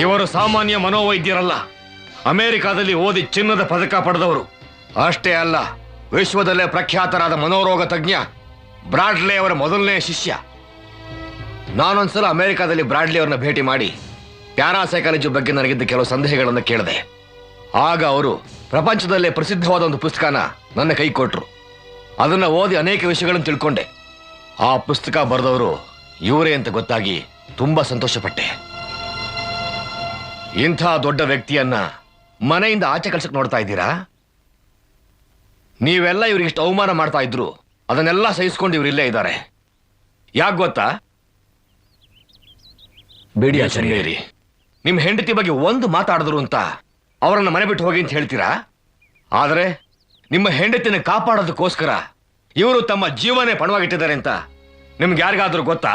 ಇವರು ಸಾಮಾನ್ಯ ಮನೋವೈದ್ಯರಲ್ಲ, ಅಮೆರಿಕಾದಲ್ಲಿ ಓದಿ ಚಿನ್ನದ ಪದಕ ಪಡೆದವರು. ಅಷ್ಟೇ ಅಲ್ಲ, ವಿಶ್ವದಲ್ಲೇ ಪ್ರಖ್ಯಾತರಾದ ಮನೋರೋಗ ತಜ್ಞ ಬ್ರಾಡ್ಲೆ ಅವರ ಮೊದಲನೇ ಶಿಷ್ಯ. ನಾನೊಂದ್ಸಲ ಅಮೆರಿಕಾದಲ್ಲಿ ಬ್ರಾಡ್ಲಿ ಅವರನ್ನ ಭೇಟಿ ಮಾಡಿ ಪ್ಯಾರಾಸೈಕಾಲಜಿ ಬಗ್ಗೆ ನನಗಿದ್ದ ಕೆಲವು ಸಂದೇಹಗಳನ್ನು ಕೇಳಿದೆ. ಆಗ ಅವರು ಪ್ರಪಂಚದಲ್ಲೇ ಪ್ರಸಿದ್ಧವಾದ ಒಂದು ಪುಸ್ತಕನ ನನ್ನ ಕೈ ಕೊಟ್ರು. ಅದನ್ನ ಓದಿ ಅನೇಕ ವಿಷಯಗಳನ್ನು ತಿಳ್ಕೊಂಡೆ. ಆ ಪುಸ್ತಕ ಬರೆದವರು ಇವರೇ ಅಂತ ಗೊತ್ತಾಗಿ ತುಂಬಾ ಸಂತೋಷಪಟ್ಟೆ. ಇಂಥ ದೊಡ್ಡ ವ್ಯಕ್ತಿಯನ್ನ ಮನೆಯಿಂದ ಆಚೆ ಕಳ್ಸಕ್ ನೋಡ್ತಾ ಇದ್ದೀರಾ? ನೀವೆಲ್ಲ ಇವ್ರಿಗಿಷ್ಟು ಅವಮಾನ ಮಾಡ್ತಾ ಇದ್ರು ಅದನ್ನೆಲ್ಲ ಸಹಿಸ್ಕೊಂಡು ಇವ್ರು ಇಲ್ಲೇ ಇದ್ದಾರೆ. ಯಾಕೆ ಗೊತ್ತಾ? ಬೇಡಿ ಆಚಾರ್ಯರಿ, ನಿಮ್ ಹೆಂಡತಿ ಬಗ್ಗೆ ಒಂದು ಮಾತಾಡಿದ್ರು ಅಂತ ಅವರನ್ನ ಮನೆ ಬಿಟ್ಟು ಹೋಗಿ ಅಂತ ಹೇಳ್ತೀರಾ? ಆದ್ರೆ ನಿಮ್ಮ ಹೆಂಡತಿನ ಕಾಪಾಡೋದಕ್ಕೋಸ್ಕರ ಇವರು ತಮ್ಮ ಜೀವನೇ ಪಣವಾಗಿಟ್ಟಿದ್ದಾರೆ ಅಂತ ನಿಮ್ಗೆ ಯಾರಿಗಾದ್ರೂ ಗೊತ್ತಾ?